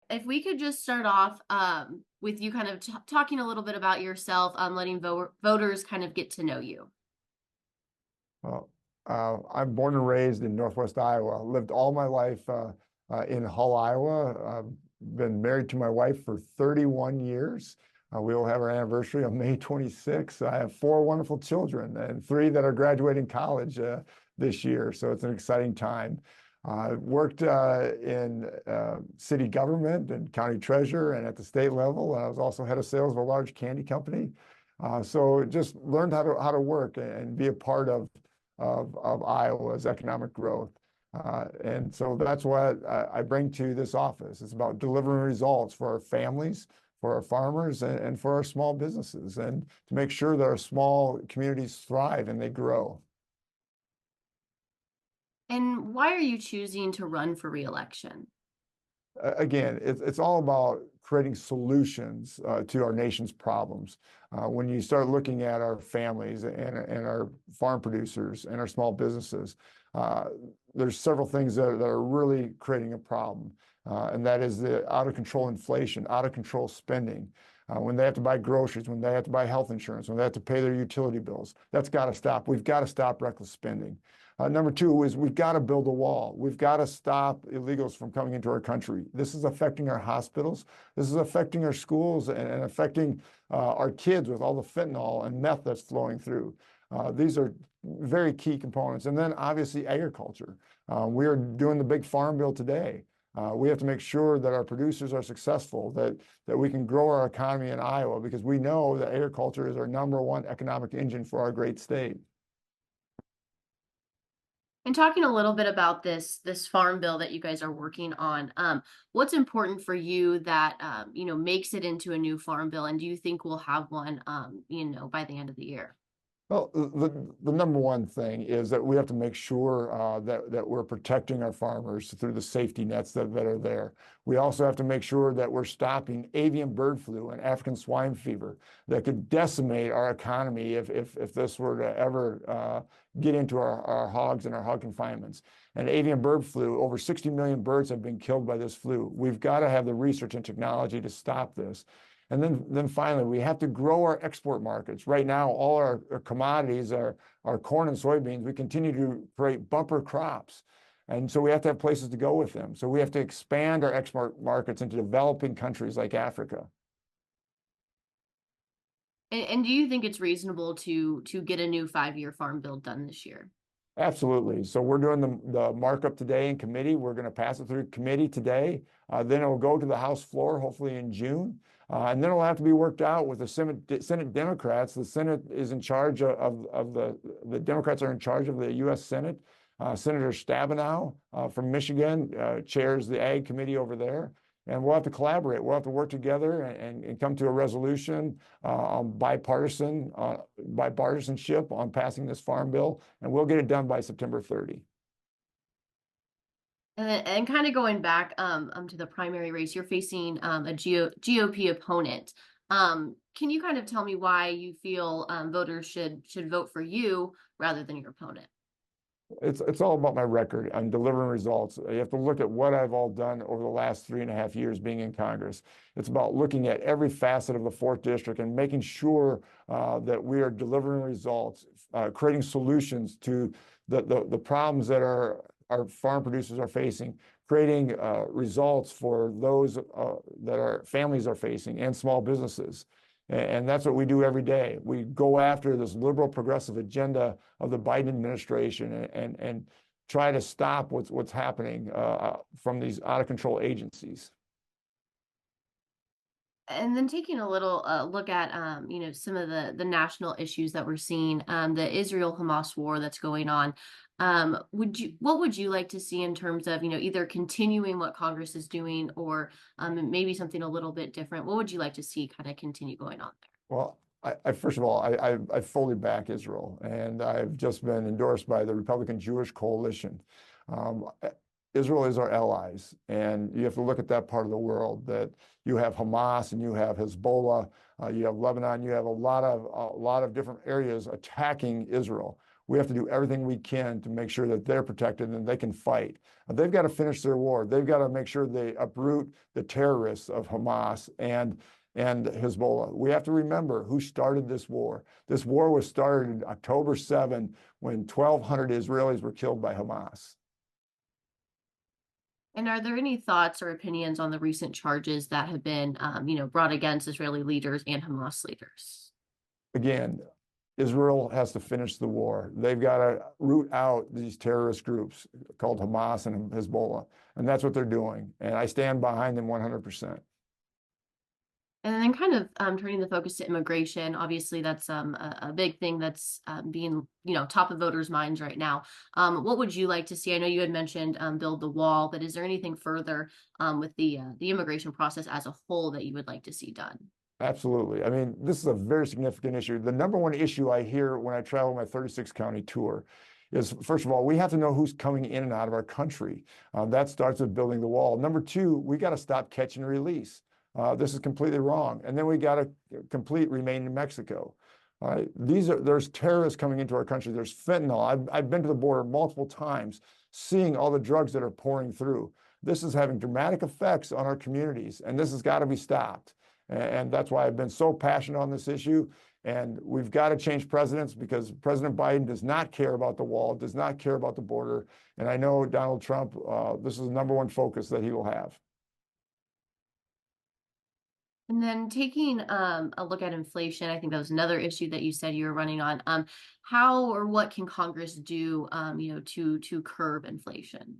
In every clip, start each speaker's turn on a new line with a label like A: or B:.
A: if we could just start off with you kind of talking a little bit about yourself, letting voters kind of get to know you.
B: Well, I'm born and raised in Northwest Iowa. Lived all my life in Hull, Iowa. Been married to my wife for 31 years. We will have our anniversary on May 26th. I have four wonderful children and three that are graduating college this year. So it's an exciting time. I worked in city government and county treasurer and at the state level. I was also head of sales of a large candy company. So just learned how to work and be a part of Iowa's economic growth. And so that's what I bring to this office. It's about delivering results for our families, for our farmers, and for our small businesses, and to make sure that our small communities thrive and they grow.
A: And why are you choosing to run for reelection?
B: Again, it's all about creating solutions to our nation's problems. When you start looking at our families and our farm producers and our small businesses, there's several things that are really creating a problem. And that is the out of control inflation, out of control spending. When they have to buy groceries, when they have to buy health insurance, when they have to pay their utility bills, that's got to stop. We've got to stop reckless spending. Number two is we've got to build a wall. We've got to stop illegals from coming into our country. This is affecting our hospitals. This is affecting our schools and affecting our kids with all the fentanyl and meth that's flowing through. These are very key components. And then obviously agriculture. We are doing the big farm bill today. We have to make sure that our producers are successful, that we can grow our economy in Iowa, because we know that agriculture is our #1 economic engine for our great state.
A: And talking a little bit about this farm bill that you guys are working on, what's important for you that makes it into a new farm bill, and do you think we'll have one by the end of the year?
B: Well, the #1 thing is that we have to make sure that we're protecting our farmers through the safety nets that are there. We also have to make sure that we're stopping avian bird flu and African swine fever that could decimate our economy if this were to ever get into our hogs and our hog confinements. And avian bird flu, over 60 million birds have been killed by this flu. We've got to have the research and technology to stop this. And then finally, we have to grow our export markets. Right now, all our commodities are corn and soybeans. We continue to create bumper crops. And so we have to have places to go with them. So we have to expand our export markets into developing countries like Africa.
A: And do you think it's reasonable to get a new 5-year farm bill done this year?
B: Absolutely. So we're doing the markup today in committee. We're going to pass it through committee today. Then it will go to the House floor, hopefully in June. And then it'll have to be worked out with the Senate Democrats. The Senate is in charge of the Democrats are in charge of the U.S. Senate. Senator Stabenow from Michigan chairs the Ag Committee over there. And we'll have to collaborate. We'll have to work together and come to a resolution on bipartisanship on passing this farm bill. And we'll get it done by September 30.
A: And kind of going back to the primary race, you're facing a GOP opponent. Can you kind of tell me why you feel voters should vote for you rather than your opponent?
B: It's all about my record on delivering results. You have to look at what I've all done over the last 3.5 years being in Congress. It's about looking at every facet of the 4th District and making sure that we are delivering results, creating solutions to the problems that our farm producers are facing, creating results for those that our families are facing and small businesses. And that's what we do every day. We go after this liberal progressive agenda of the Biden administration and try to stop what's happening from these out of control agencies.
A: And then taking a little look at some of the national issues that we're seeing, the Israel-Hamas war that's going on. What would you like to see in terms of either continuing what Congress is doing, or maybe something a little bit different? What would you like to see kind of continue going on there?
B: Well, first of all, I fully back Israel, and I've just been endorsed by the Republican Jewish Coalition. Israel is our allies, and you have to look at that part of the world, that you have Hamas and you have Hezbollah, you have Lebanon, you have a lot of different areas attacking Israel. we have to do everything we can to make sure that they're protected and they can fight. They've got to finish their war. They've got to make sure they uproot the terrorists of Hamas and Hezbollah. We have to remember who started this war. This war was started October 7 when 1,200 Israelis were killed by Hamas.
A: And are there any thoughts or opinions on the recent charges that have been, brought against Israeli leaders and Hamas leaders?
B: Again, Israel has to finish the war. They've got to root out these terrorist groups called Hamas and Hezbollah, and that's what they're doing. And I stand behind them 100%.
A: And then kind of turning the focus to immigration, obviously that's a big thing that's being, top of voters' minds right now. What would you like to see? I know you had mentioned build the wall, but is there anything further with the immigration process as a whole that you would like to see done?
B: Absolutely. I mean, this is a very significant issue. The number one issue I hear when I travel my 36 county tour is, first of all, we have to know who's coming in and out of our country. That starts with building the wall. Number two, we got to stop catch and release. This is completely wrong. And then we got to complete remain in Mexico. There's terrorists coming into our country. There's fentanyl. I've been to the border multiple times, seeing all the drugs that are pouring through. This is having dramatic effects on our communities, and this has got to be stopped. And that's why I've been so passionate on this issue. And we've got to change presidents because President Biden does not care about the wall, does not care about the border. And I know Donald Trump, this is the number one focus that he will have.
A: And then taking a look at inflation, I think that was another issue that you said you were running on. How or what can Congress do, to curb inflation?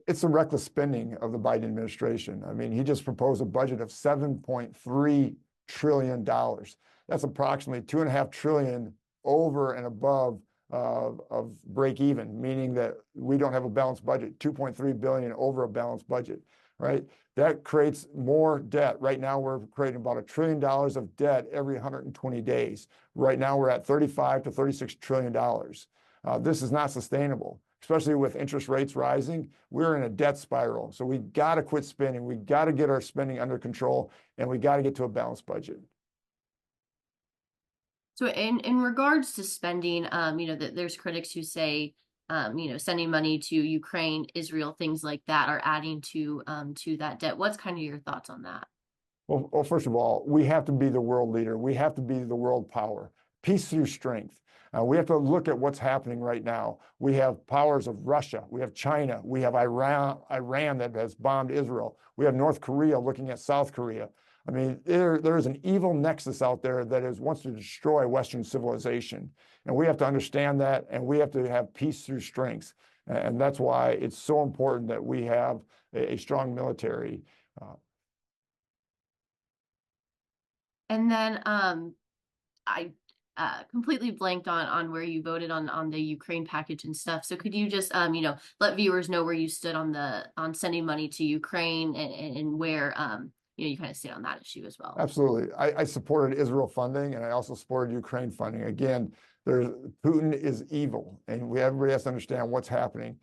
B: It's the reckless spending of the Biden administration. I mean, he just proposed a budget of $7.3 trillion. That's approximately $2.5 trillion over and above of break even, meaning that we don't have a balanced budget, 2.3 billion over a balanced budget, right? That creates more debt. Right now, we're creating about $1 trillion of debt every 120 days. Right now, we're at 35 to $36 trillion. This is not sustainable, especially with interest rates rising. We're in a debt spiral. So we got to quit spending. We got to get our spending under control, and we got to get to a balanced budget.
A: So in regards to spending, there's critics who say, sending money to Ukraine, Israel, things like that are adding to that debt. What's kind of your thoughts on that?
B: Well, first of all, we have to be the world leader. We have to be the world power. Peace through strength. We have to look at what's happening right now. We have powers of Russia. We have China. We have Iran that has bombed Israel. We have North Korea looking at South Korea. I mean, there is an evil nexus out there that wants to destroy Western civilization. And we have to understand that, and we have to have peace through strength. And that's why it's so important that we have a strong military.
A: And then I completely blanked on where you voted on the Ukraine package and stuff. So could you just let viewers know where you stood on sending money to Ukraine and where you kind of stand on that issue as well?
B: Absolutely. I supported Israel funding, and I also supported Ukraine funding. Again, Putin is evil, and everybody has to understand what's happening.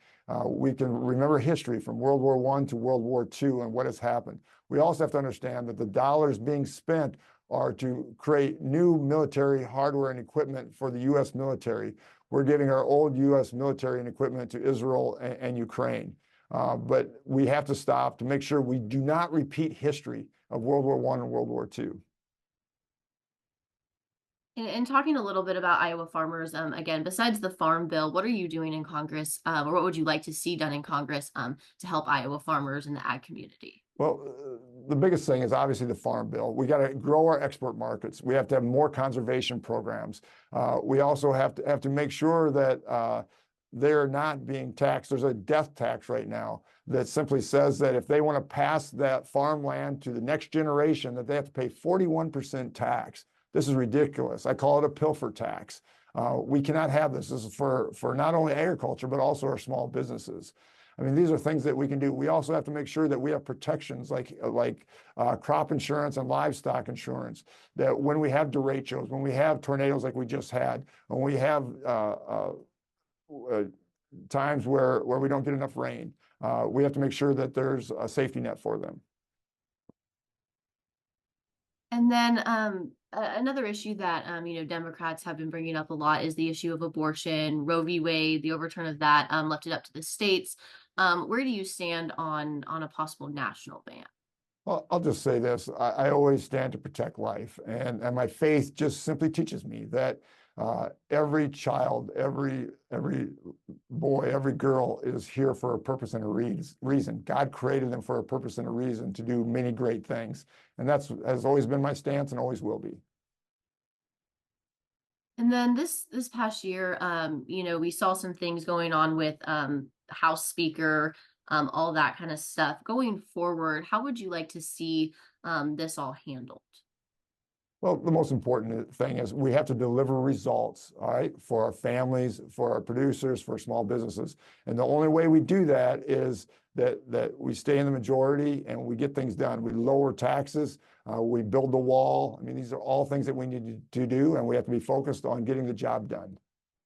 B: We can remember history from World War I to World War II and what has happened. We also have to understand that the dollars being spent are to create new military hardware and equipment for the U.S. military. We're giving our old U.S. military and equipment to Israel and Ukraine. But we have to stop to make sure we do not repeat history of World War I and World War II.
A: And talking a little bit about Iowa farmers, again, besides the farm bill, what are you doing in Congress, or what would you like to see done in Congress to help Iowa farmers and the ag community?
B: Well, the biggest thing is obviously the farm bill. We got to grow our export markets. We have to have more conservation programs. We also have to make sure that they're not being taxed. There's a death tax right now that simply says that if they want to pass that farmland to the next generation, that they have to pay 41% tax. This is ridiculous. I call it a pilfer tax. We cannot have this. This is for not only agriculture, but also our small businesses. I mean, these are things that we can do. We also have to make sure that we have protections like crop insurance and livestock insurance, that when we have derechos, when we have tornadoes like we just had, when we have times where we don't get enough rain, we have to make sure that there's a safety net for them.
A: And then another issue that Democrats have been bringing up a lot is the issue of abortion, Roe v. Wade, the overturn of that, left it up to the states. Where do you stand on a possible national ban?
B: Well, I'll just say this. I always stand to protect life. And my faith just simply teaches me that every child, every boy, every girl is here for a purpose and a reason. God created them for a purpose and a reason to do many great things. And that's has always been my stance and always will be.
A: And then this past year, we saw some things going on with House Speaker, all that kind of stuff. Going forward, how would you like to see this all handled?
B: Well, the most important thing is we have to deliver results, all right, for our families, for our producers, for small businesses. And the only way we do that is that we stay in the majority and we get things done. We lower taxes, we build the wall. I mean, these are all things that we need to do, and we have to be focused on getting the job done.